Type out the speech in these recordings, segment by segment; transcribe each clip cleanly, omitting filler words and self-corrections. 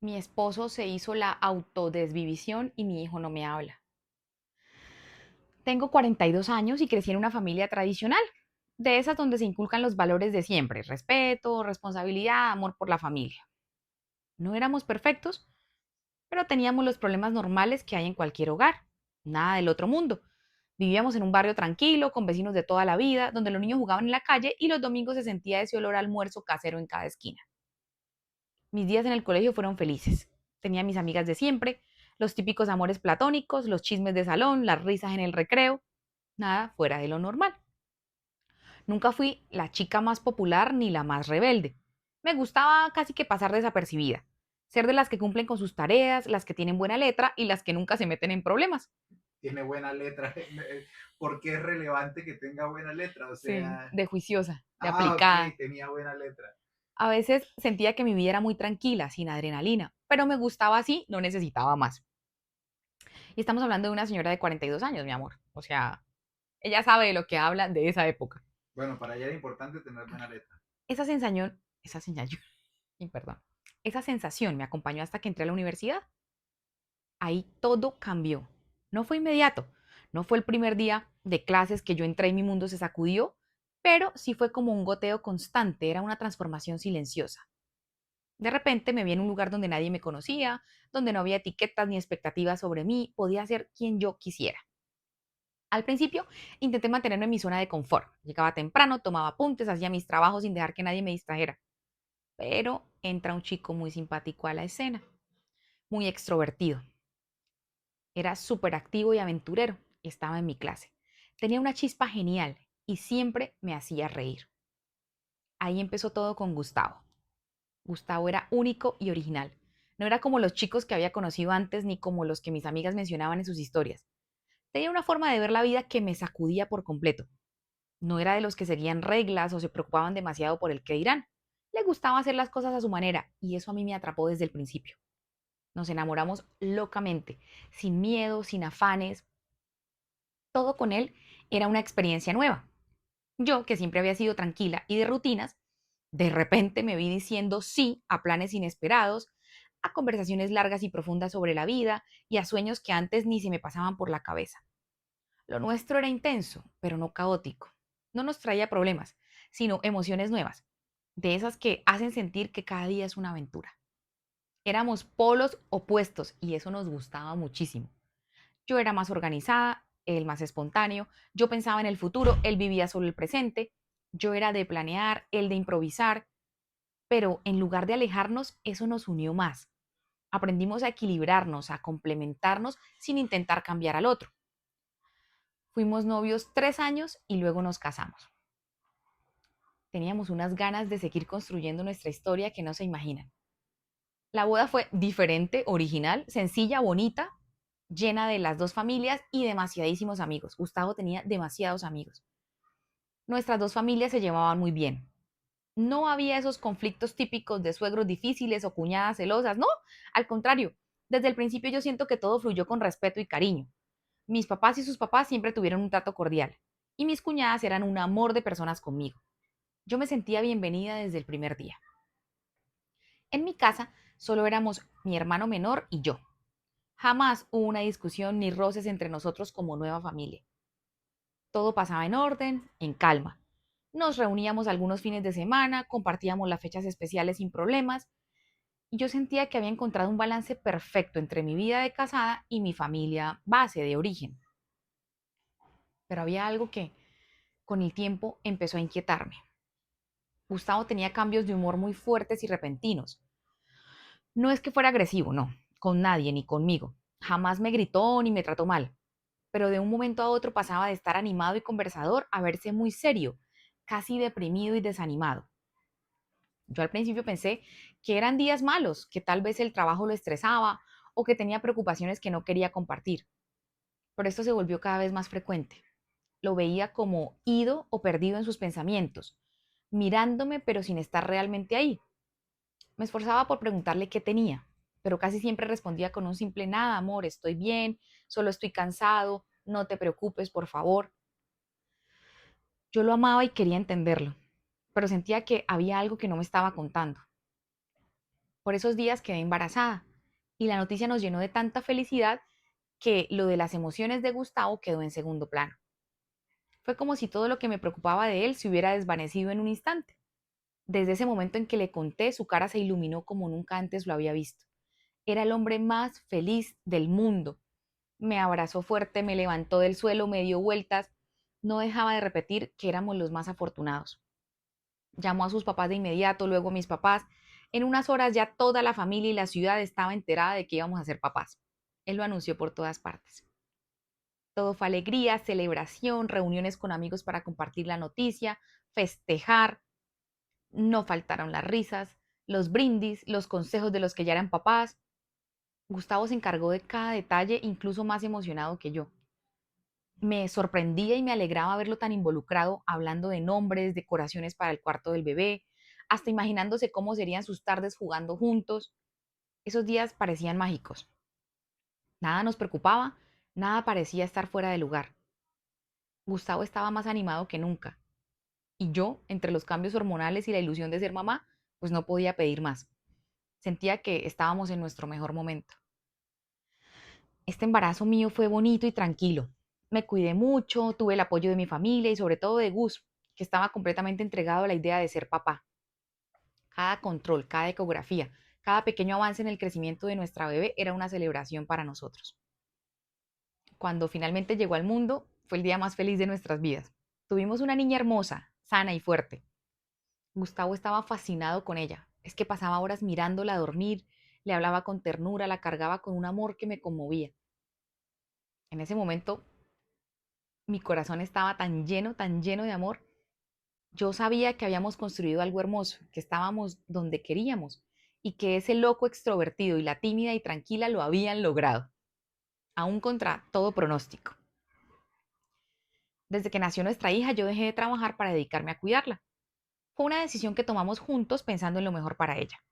Mi esposo se hizo la autodesvivisión y mi hijo no me habla. Tengo 42 años y crecí en una familia tradicional, de esas donde se inculcan los valores de siempre, respeto, responsabilidad, amor por la familia. No éramos perfectos, pero teníamos los problemas normales que hay en cualquier hogar, nada del otro mundo. Vivíamos en un barrio tranquilo, con vecinos de toda la vida, donde los niños jugaban en la calle y los domingos se sentía ese olor a almuerzo casero en cada esquina. Mis días en el colegio fueron felices. Tenía mis amigas de siempre, los típicos amores platónicos, los chismes de salón, las risas en el recreo, nada fuera de lo normal. Nunca fui la chica más popular ni la más rebelde. Me gustaba casi que pasar desapercibida, ser de las que cumplen con sus tareas, las que tienen buena letra y las que nunca se meten en problemas. Tiene buena letra. ¿Por qué es relevante que tenga buena letra? O Sí, sea, de juiciosa, de ok, aplicada. tenía buena letra. A veces sentía que mi vida era muy tranquila, sin adrenalina, pero me gustaba así, no necesitaba más. Y estamos hablando de una señora de 42 años, mi amor. O sea, ella sabe de lo que habla de esa época. Bueno, para ella era importante tener buena letra. Esa sensación, perdón, esa sensación me acompañó hasta que entré a la universidad. Ahí todo cambió. No fue inmediato, no fue el primer día de clases que yo entré y mi mundo se sacudió, pero sí fue como un goteo constante, era una transformación silenciosa. De repente me vi en un lugar donde nadie me conocía, donde no había etiquetas ni expectativas sobre mí, podía ser quien yo quisiera. Al principio intenté mantenerme en mi zona de confort. Llegaba temprano, tomaba apuntes, hacía mis trabajos sin dejar que nadie me distrajera. Pero entra un chico muy simpático a la escena, muy extrovertido. Era súper activo y aventurero. Estaba en mi clase. Tenía una chispa genial y siempre me hacía reír. Ahí empezó todo con Gustavo. Gustavo era único y original. No era como los chicos que había conocido antes ni como los que mis amigas mencionaban en sus historias. Tenía una forma de ver la vida que me sacudía por completo. No era de los que seguían reglas o se preocupaban demasiado por el qué dirán. Le gustaba hacer las cosas a su manera y eso a mí me atrapó desde el principio. Nos enamoramos locamente, sin miedo, sin afanes. Todo con él era una experiencia nueva. Yo, que siempre había sido tranquila y de rutinas, de repente me vi diciendo sí a planes inesperados, a conversaciones largas y profundas sobre la vida y a sueños que antes ni se me pasaban por la cabeza. Lo nuestro era intenso, pero no caótico. No nos traía problemas, sino emociones nuevas, de esas que hacen sentir que cada día es una aventura. Éramos polos opuestos y eso nos gustaba muchísimo. Yo era más organizada, él más espontáneo, yo pensaba en el futuro, él vivía solo el presente, yo era de planear, él de improvisar, pero en lugar de alejarnos, eso nos unió más. Aprendimos a equilibrarnos, a complementarnos sin intentar cambiar al otro. Fuimos novios 3 años y luego nos casamos. Teníamos unas ganas de seguir construyendo nuestra historia que no se imaginan. La boda fue diferente, original, sencilla, bonita, llena de las dos familias y demasiadísimos amigos. Gustavo tenía demasiados amigos. Nuestras dos familias se llevaban muy bien. No había esos conflictos típicos de suegros difíciles o cuñadas celosas, no, al contrario, desde el principio yo siento que todo fluyó con respeto y cariño. Mis papás y sus papás siempre tuvieron un trato cordial y mis cuñadas eran un amor de personas conmigo. Yo me sentía bienvenida desde el primer día. En mi casa solo éramos mi hermano menor y yo. Jamás hubo una discusión ni roces entre nosotros como nueva familia. Todo pasaba en orden, en calma. Nos reuníamos algunos fines de semana, compartíamos las fechas especiales sin problemas, y yo sentía que había encontrado un balance perfecto entre mi vida de casada y mi familia base de origen. Pero había algo que, con el tiempo, empezó a inquietarme. Gustavo tenía cambios de humor muy fuertes y repentinos. No es que fuera agresivo, no, con nadie ni conmigo. Jamás me gritó ni me trató mal, pero de un momento a otro pasaba de estar animado y conversador a verse muy serio, casi deprimido y desanimado. Yo al principio pensé que eran días malos, que tal vez el trabajo lo estresaba o que tenía preocupaciones que no quería compartir, pero esto se volvió cada vez más frecuente. Lo veía como ido o perdido en sus pensamientos, mirándome pero sin estar realmente ahí. Me esforzaba por preguntarle qué tenía, pero casi siempre respondía con un simple nada, amor, estoy bien, solo estoy cansado, no te preocupes, por favor. Yo lo amaba y quería entenderlo, pero sentía que había algo que no me estaba contando. Por esos días quedé embarazada y la noticia nos llenó de tanta felicidad que lo de las emociones de Gustavo quedó en segundo plano. Fue como si todo lo que me preocupaba de él se hubiera desvanecido en un instante. Desde ese momento en que le conté, su cara se iluminó como nunca antes lo había visto. Era el hombre más feliz del mundo. Me abrazó fuerte, me levantó del suelo, me dio vueltas. No dejaba de repetir que éramos los más afortunados. Llamó a sus papás de inmediato, luego a mis papás. En unas horas ya toda la familia y la ciudad estaba enterada de que íbamos a ser papás. Él lo anunció por todas partes. Todo fue alegría, celebración, reuniones con amigos para compartir la noticia, festejar. No faltaron las risas, los brindis, los consejos de los que ya eran papás. Gustavo se encargó de cada detalle, incluso más emocionado que yo. Me sorprendía y me alegraba verlo tan involucrado, hablando de nombres, decoraciones para el cuarto del bebé, hasta imaginándose cómo serían sus tardes jugando juntos. Esos días parecían mágicos. Nada nos preocupaba, nada parecía estar fuera de lugar. Gustavo estaba más animado que nunca. Y yo, entre los cambios hormonales y la ilusión de ser mamá, pues no podía pedir más. Sentía que estábamos en nuestro mejor momento. Este embarazo mío fue bonito y tranquilo. Me cuidé mucho, tuve el apoyo de mi familia y sobre todo de Gus, que estaba completamente entregado a la idea de ser papá. Cada control, cada ecografía, cada pequeño avance en el crecimiento de nuestra bebé era una celebración para nosotros. Cuando finalmente llegó al mundo, fue el día más feliz de nuestras vidas. Tuvimos una niña hermosa, sana y fuerte. Gustavo estaba fascinado con ella. Es que pasaba horas mirándola dormir, le hablaba con ternura, la cargaba con un amor que me conmovía. En ese momento mi corazón estaba tan lleno de amor. Yo sabía que habíamos construido algo hermoso, que estábamos donde queríamos y que ese loco extrovertido y la tímida y tranquila lo habían logrado, aún contra todo pronóstico. Desde que nació nuestra hija, yo dejé de trabajar para dedicarme a cuidarla. Fue una decisión que tomamos juntos pensando en lo mejor para ella.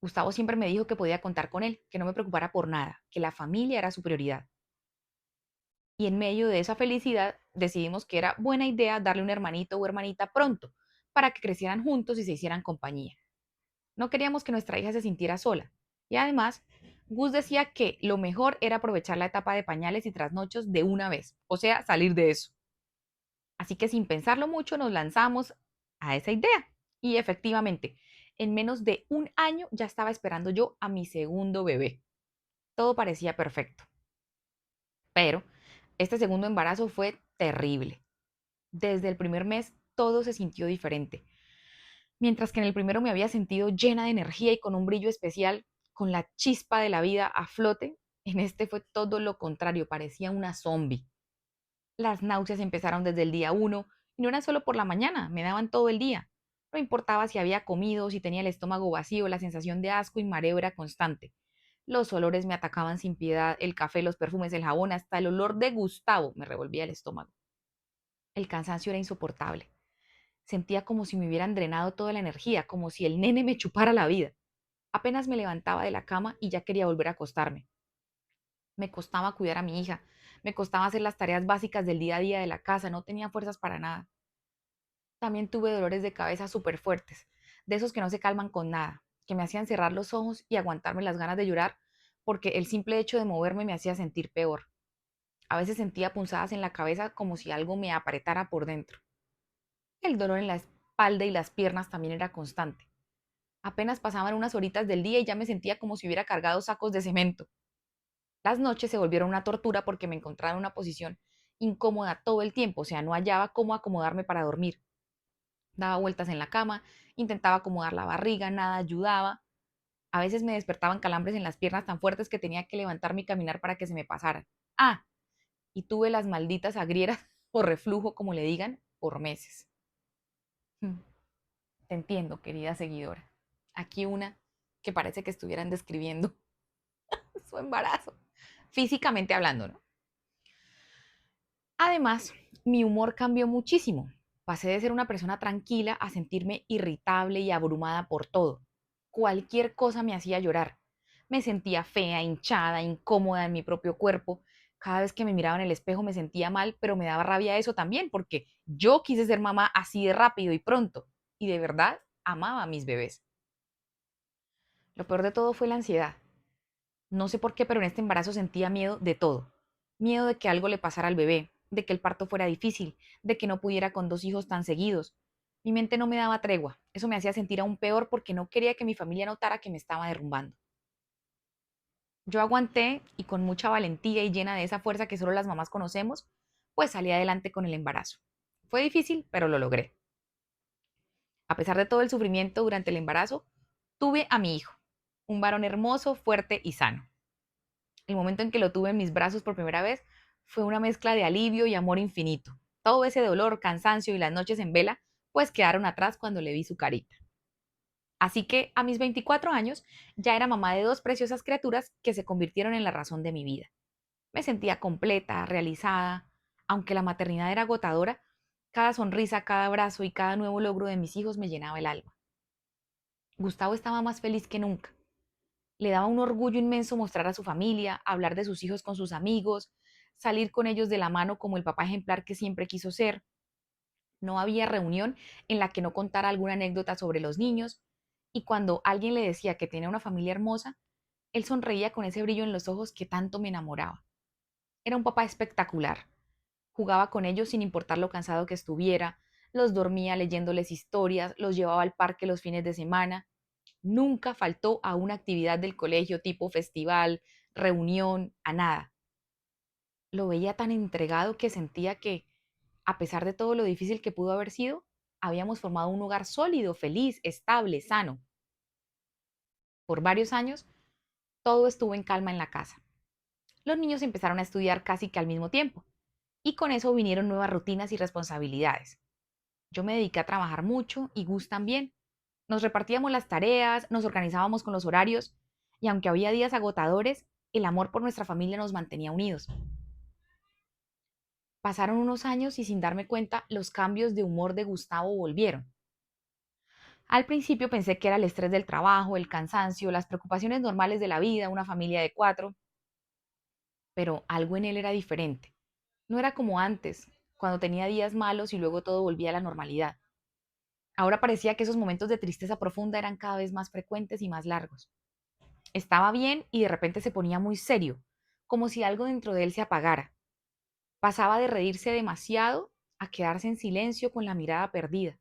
Gustavo siempre me dijo que podía contar con él, que no me preocupara por nada, que la familia era su prioridad. Y en medio de esa felicidad decidimos que era buena idea darle un hermanito o hermanita pronto, para que crecieran juntos y se hicieran compañía. No queríamos que nuestra hija se sintiera sola. Y además, Gus decía que lo mejor era aprovechar la etapa de pañales y trasnochos de una vez, o sea, salir de eso. Así que sin pensarlo mucho nos lanzamos a esa idea. Y efectivamente, en menos de un año ya estaba esperando yo a mi segundo bebé. Todo parecía perfecto. Pero este segundo embarazo fue terrible. Desde el primer mes todo se sintió diferente. Mientras que en el primero me había sentido llena de energía y con un brillo especial, con la chispa de la vida a flote, en este fue todo lo contrario, parecía una zombie. Las náuseas empezaron desde el día uno y no eran solo por la mañana, me daban todo el día. No importaba si había comido, si tenía el estómago vacío, la sensación de asco y mareo era constante. Los olores me atacaban sin piedad, el café, los perfumes, el jabón, hasta el olor de Gustavo me revolvía el estómago. El cansancio era insoportable. Sentía como si me hubieran drenado toda la energía, como si el nene me chupara la vida. Apenas me levantaba de la cama y ya quería volver a acostarme. Me costaba cuidar a mi hija, me costaba hacer las tareas básicas del día a día de la casa, no tenía fuerzas para nada. También tuve dolores de cabeza súper fuertes, de esos que no se calman con nada, que me hacían cerrar los ojos y aguantarme las ganas de llorar, porque el simple hecho de moverme me hacía sentir peor. A veces sentía punzadas en la cabeza como si algo me apretara por dentro. El dolor en la espalda y las piernas también era constante. Apenas pasaban unas horitas del día y ya me sentía como si hubiera cargado sacos de cemento. Las noches se volvieron una tortura porque me encontraba en una posición incómoda todo el tiempo, o sea, no hallaba cómo acomodarme para dormir. Daba vueltas en la cama, intentaba acomodar la barriga, nada ayudaba. A veces me despertaban calambres en las piernas tan fuertes que tenía que levantarme y caminar para que se me pasaran. Ah, y tuve las malditas agrieras o reflujo, como le digan, por meses. Hmm, Te entiendo, querida seguidora. Aquí una que parece que estuvieran describiendo su embarazo, físicamente hablando, ¿no? Además, mi humor cambió muchísimo. Pasé de ser una persona tranquila a sentirme irritable y abrumada por todo. Cualquier cosa me hacía llorar. Me sentía fea, hinchada, incómoda en mi propio cuerpo. Cada vez que me miraba en el espejo me sentía mal, pero me daba rabia eso también, porque yo quise ser mamá así de rápido y pronto. Y de verdad amaba a mis bebés. Lo peor de todo fue la ansiedad. No sé por qué, pero en este embarazo sentía miedo de todo. Miedo de que algo le pasara al bebé, de que el parto fuera difícil, de que no pudiera con dos hijos tan seguidos. Mi mente no me daba tregua. Eso me hacía sentir aún peor porque no quería que mi familia notara que me estaba derrumbando. Yo aguanté y con mucha valentía y llena de esa fuerza que solo las mamás conocemos, pues salí adelante con el embarazo. Fue difícil, pero lo logré. A pesar de todo el sufrimiento durante el embarazo, tuve a mi hijo, un varón hermoso, fuerte y sano. El momento en que lo tuve en mis brazos por primera vez fue una mezcla de alivio y amor infinito. Todo ese dolor, cansancio y las noches en vela, pues quedaron atrás cuando le vi su carita. Así que a mis 24 años ya era mamá de dos preciosas criaturas que se convirtieron en la razón de mi vida. Me sentía completa, realizada. Aunque la maternidad era agotadora, cada sonrisa, cada abrazo y cada nuevo logro de mis hijos me llenaba el alma. Gustavo estaba más feliz que nunca. Le daba un orgullo inmenso mostrar a su familia, hablar de sus hijos con sus amigos, salir con ellos de la mano como el papá ejemplar que siempre quiso ser. No había reunión en la que no contara alguna anécdota sobre los niños, y cuando alguien le decía que tenía una familia hermosa, él sonreía con ese brillo en los ojos que tanto me enamoraba. Era un papá espectacular. Jugaba con ellos sin importar lo cansado que estuviera, los dormía leyéndoles historias, los llevaba al parque los fines de semana. Nunca faltó a una actividad del colegio tipo festival, reunión, a nada. Lo veía tan entregado que sentía que, a pesar de todo lo difícil que pudo haber sido, habíamos formado un hogar sólido, feliz, estable, sano. Por varios años, todo estuvo en calma en la casa. Los niños empezaron a estudiar casi que al mismo tiempo, y con eso vinieron nuevas rutinas y responsabilidades. Yo me dediqué a trabajar mucho y Gus también. Nos repartíamos las tareas, nos organizábamos con los horarios, y aunque había días agotadores, el amor por nuestra familia nos mantenía unidos. Pasaron unos años y sin darme cuenta, los cambios de humor de Gustavo volvieron. Al principio pensé que era el estrés del trabajo, el cansancio, las preocupaciones normales de la vida, una familia de cuatro, pero algo en él era diferente. No era como antes, cuando tenía días malos y luego todo volvía a la normalidad. Ahora parecía que esos momentos de tristeza profunda eran cada vez más frecuentes y más largos. Estaba bien y de repente se ponía muy serio, como si algo dentro de él se apagara. Pasaba de reírse demasiado a quedarse en silencio con la mirada perdida.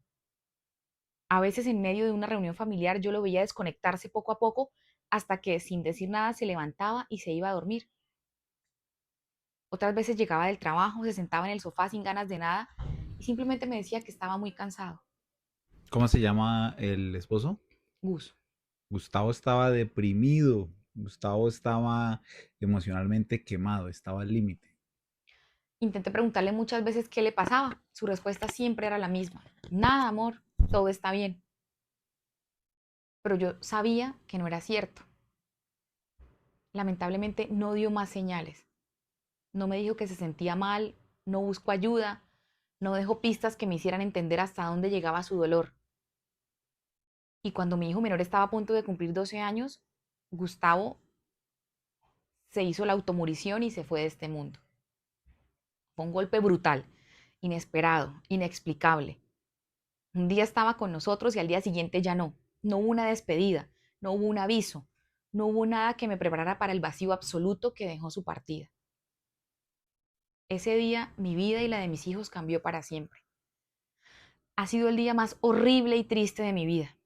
A veces en medio de una reunión familiar yo lo veía desconectarse poco a poco hasta que sin decir nada se levantaba y se iba a dormir. Otras veces llegaba del trabajo, se sentaba en el sofá sin ganas de nada y simplemente me decía que estaba muy cansado. ¿Cómo se llama el esposo? Gus. Gustavo estaba deprimido, Gustavo estaba emocionalmente quemado, estaba al límite. Intenté preguntarle muchas veces qué le pasaba. Su respuesta siempre era la misma. Nada, amor, todo está bien. Pero yo sabía que no era cierto. Lamentablemente no dio más señales. No me dijo que se sentía mal, no buscó ayuda, no dejó pistas que me hicieran entender hasta dónde llegaba su dolor. Y cuando mi hijo menor estaba a punto de cumplir 12 años, Gustavo se hizo la automurición y se fue de este mundo. Fue un golpe brutal, inesperado, inexplicable. Un día estaba con nosotros y al día siguiente ya no. No hubo una despedida, no hubo un aviso, no hubo nada que me preparara para el vacío absoluto que dejó su partida. Ese día mi vida y la de mis hijos cambió para siempre. Ha sido el día más horrible y triste de mi vida.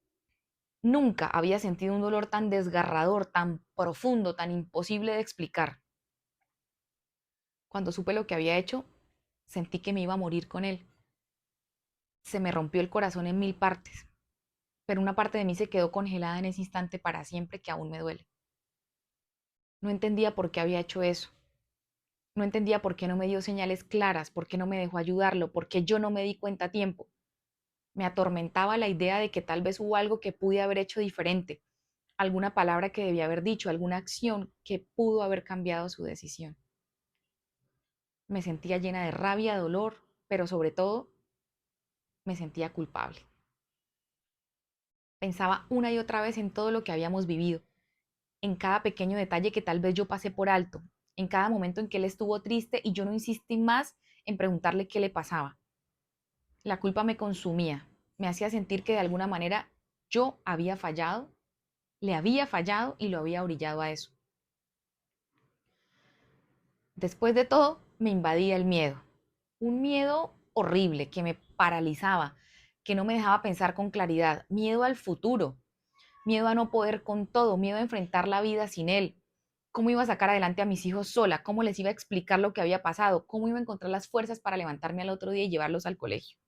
Nunca había sentido un dolor tan desgarrador, tan profundo, tan imposible de explicar. Cuando supe lo que había hecho, sentí que me iba a morir con él. Se me rompió el corazón en mil partes, pero una parte de mí se quedó congelada en ese instante para siempre que aún me duele. No entendía por qué había hecho eso. No entendía por qué no me dio señales claras, por qué no me dejó ayudarlo, por qué yo no me di cuenta a tiempo. Me atormentaba la idea de que tal vez hubo algo que pude haber hecho diferente, alguna palabra que debía haber dicho, alguna acción que pudo haber cambiado su decisión. Me sentía llena de rabia, dolor, pero sobre todo me sentía culpable. Pensaba una y otra vez en todo lo que habíamos vivido, en cada pequeño detalle que tal vez yo pasé por alto, en cada momento en que él estuvo triste y yo no insistí más en preguntarle qué le pasaba. La culpa me consumía, me hacía sentir que de alguna manera yo había fallado Le había fallado y lo había orillado a eso. Después de todo, me invadía el miedo. Un miedo horrible que me paralizaba, que no me dejaba pensar con claridad. Miedo al futuro, miedo a no poder con todo, miedo a enfrentar la vida sin él. ¿Cómo iba a sacar adelante a mis hijos sola? ¿Cómo les iba a explicar lo que había pasado? ¿Cómo iba a encontrar las fuerzas para levantarme al otro día y llevarlos al colegio?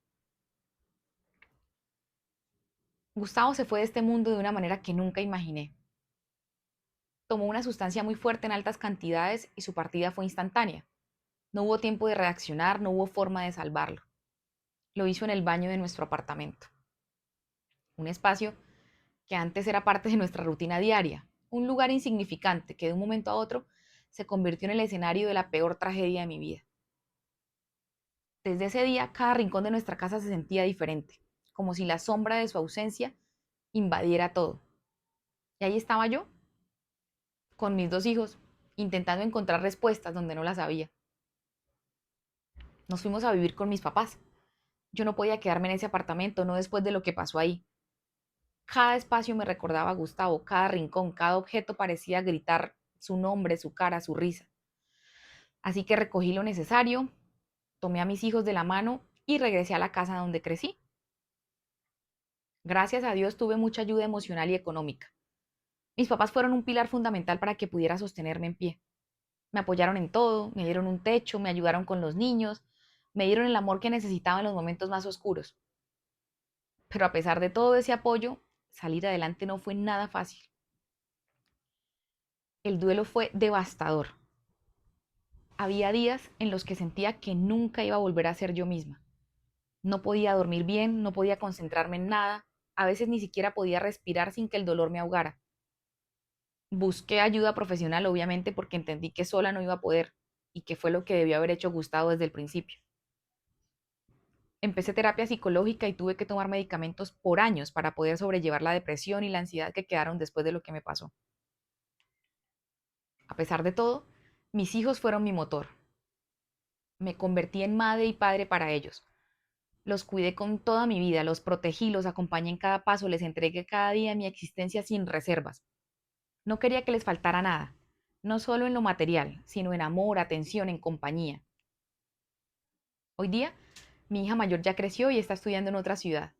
Gustavo se fue de este mundo de una manera que nunca imaginé. Tomó una sustancia muy fuerte en altas cantidades y su partida fue instantánea. No hubo tiempo de reaccionar, no hubo forma de salvarlo. Lo hizo en el baño de nuestro apartamento. Un espacio que antes era parte de nuestra rutina diaria. Un lugar insignificante que de un momento a otro se convirtió en el escenario de la peor tragedia de mi vida. Desde ese día, cada rincón de nuestra casa se sentía diferente, como si la sombra de su ausencia invadiera todo. Y ahí estaba yo, con mis dos hijos, intentando encontrar respuestas donde no las había. Nos fuimos a vivir con mis papás. Yo no podía quedarme en ese apartamento, no después de lo que pasó ahí. Cada espacio me recordaba a Gustavo, cada rincón, cada objeto parecía gritar su nombre, su cara, su risa. Así que recogí lo necesario, tomé a mis hijos de la mano y regresé a la casa donde crecí. Gracias a Dios tuve mucha ayuda emocional y económica. Mis papás fueron un pilar fundamental para que pudiera sostenerme en pie. Me apoyaron en todo, me dieron un techo, me ayudaron con los niños, me dieron el amor que necesitaba en los momentos más oscuros. Pero a pesar de todo ese apoyo, salir adelante no fue nada fácil. El duelo fue devastador. Había días en los que sentía que nunca iba a volver a ser yo misma. No podía dormir bien, no podía concentrarme en nada, a veces ni siquiera podía respirar sin que el dolor me ahogara. Busqué ayuda profesional, obviamente, porque entendí que sola no iba a poder y que fue lo que debió haber hecho Gustavo desde el principio. Empecé terapia psicológica y tuve que tomar medicamentos por años para poder sobrellevar la depresión y la ansiedad que quedaron después de lo que me pasó. A pesar de todo, mis hijos fueron mi motor. Me convertí en madre y padre para ellos. Los cuidé con toda mi vida, los protegí, los acompañé en cada paso, les entregué cada día mi existencia sin reservas. No quería que les faltara nada, no solo en lo material, sino en amor, atención, en compañía. Hoy día, mi hija mayor ya creció y está estudiando en otra ciudad.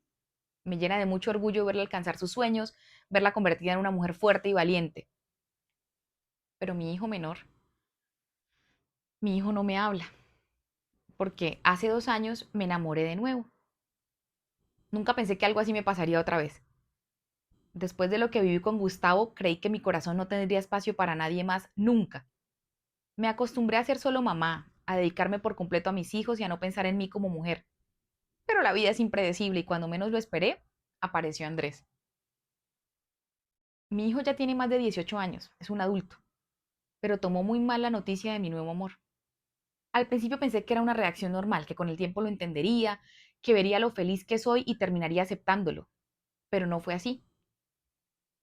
Me llena de mucho orgullo verla alcanzar sus sueños, verla convertida en una mujer fuerte y valiente. Pero mi hijo no me habla, porque hace 2 años me enamoré de nuevo. Nunca pensé que algo así me pasaría otra vez. Después de lo que viví con Gustavo, creí que mi corazón no tendría espacio para nadie más nunca. Me acostumbré a ser solo mamá, a dedicarme por completo a mis hijos y a no pensar en mí como mujer. Pero la vida es impredecible y cuando menos lo esperé, apareció Andrés. Mi hijo ya tiene más de 18 años, es un adulto, pero tomó muy mal la noticia de mi nuevo amor. Al principio pensé que era una reacción normal, que con el tiempo lo entendería, que vería lo feliz que soy y terminaría aceptándolo, pero no fue así.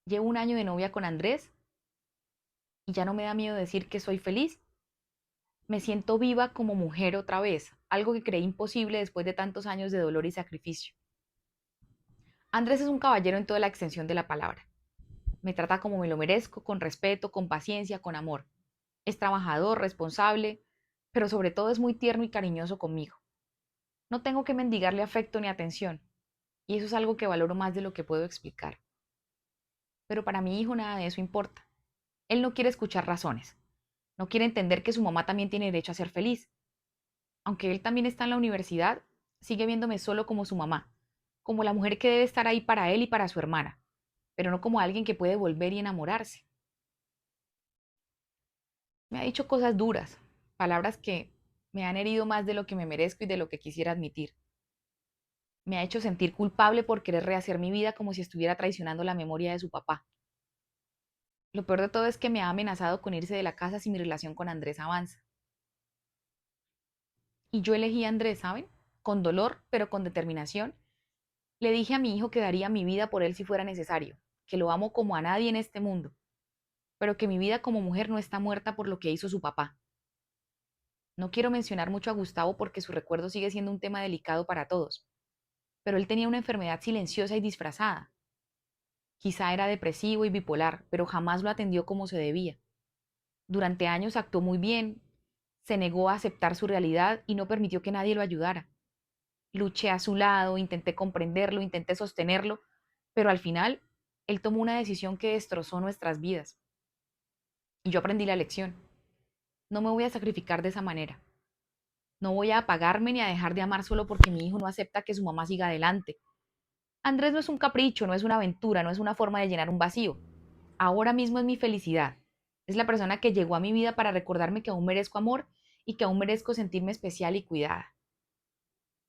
Llevo un año de novia con Andrés y ya no me da miedo decir que soy feliz. Me siento viva como mujer otra vez, algo que creí imposible después de tantos años de dolor y sacrificio. Andrés es un caballero en toda la extensión de la palabra. Me trata como me lo merezco, con respeto, con paciencia, con amor. Es trabajador, responsable, pero sobre todo es muy tierno y cariñoso conmigo. No tengo que mendigarle afecto ni atención, y eso es algo que valoro más de lo que puedo explicar. Pero para mi hijo nada de eso importa. Él no quiere escuchar razones, no quiere entender que su mamá también tiene derecho a ser feliz. Aunque él también está en la universidad, sigue viéndome solo como su mamá, como la mujer que debe estar ahí para él y para su hermana, pero no como alguien que puede volver y enamorarse. Me ha dicho cosas duras, palabras que me han herido más de lo que me merezco y de lo que quisiera admitir. Me ha hecho sentir culpable por querer rehacer mi vida como si estuviera traicionando la memoria de su papá. Lo peor de todo es que me ha amenazado con irse de la casa si mi relación con Andrés avanza. Y yo elegí a Andrés, ¿saben? Con dolor, pero con determinación. Le dije a mi hijo que daría mi vida por él si fuera necesario, que lo amo como a nadie en este mundo, pero que mi vida como mujer no está muerta por lo que hizo su papá. No quiero mencionar mucho a Gustavo porque su recuerdo sigue siendo un tema delicado para todos, pero él tenía una enfermedad silenciosa y disfrazada. Quizá era depresivo y bipolar, pero jamás lo atendió como se debía. Durante años actuó muy bien, se negó a aceptar su realidad y no permitió que nadie lo ayudara. Luché a su lado, intenté comprenderlo, intenté sostenerlo, pero al final él tomó una decisión que destrozó nuestras vidas. Y yo aprendí la lección. No me voy a sacrificar de esa manera. No voy a apagarme ni a dejar de amar solo porque mi hijo no acepta que su mamá siga adelante. Andrés no es un capricho, no es una aventura, no es una forma de llenar un vacío. Ahora mismo es mi felicidad. Es la persona que llegó a mi vida para recordarme que aún merezco amor y que aún merezco sentirme especial y cuidada.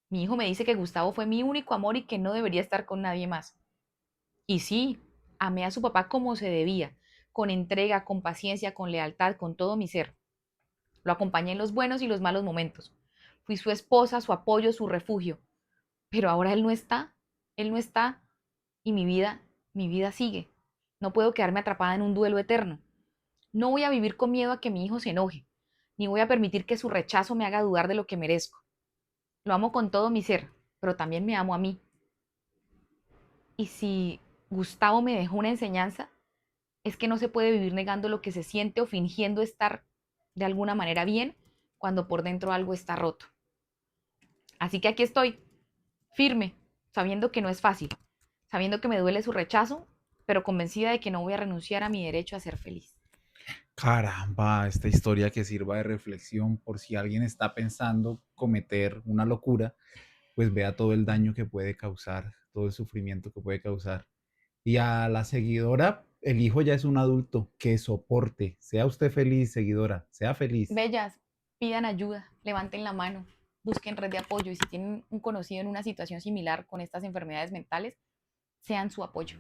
Mi hijo me dice que Gustavo fue mi único amor y que no debería estar con nadie más. Y sí, amé a su papá como se debía, con entrega, con paciencia, con lealtad, con todo mi ser. Lo acompañé en los buenos y los malos momentos. Fui su esposa, su apoyo, su refugio. Pero ahora él no está y mi vida sigue. No puedo quedarme atrapada en un duelo eterno. No voy a vivir con miedo a que mi hijo se enoje, ni voy a permitir que su rechazo me haga dudar de lo que merezco. Lo amo con todo mi ser, pero también me amo a mí. Y si Gustavo me dejó una enseñanza, es que no se puede vivir negando lo que se siente o fingiendo estar de alguna manera bien cuando por dentro algo está roto. Así que aquí estoy, firme, sabiendo que no es fácil, sabiendo que me duele su rechazo, pero convencida de que no voy a renunciar a mi derecho a ser feliz. Caramba, esta historia que sirva de reflexión por si alguien está pensando cometer una locura, pues vea todo el daño que puede causar, todo el sufrimiento que puede causar. Y a la seguidora, el hijo ya es un adulto que soporte. Sea usted feliz, seguidora, sea feliz. Bellas, pidan ayuda, levanten la mano, busquen red de apoyo y si tienen un conocido en una situación similar con estas enfermedades mentales, sean su apoyo.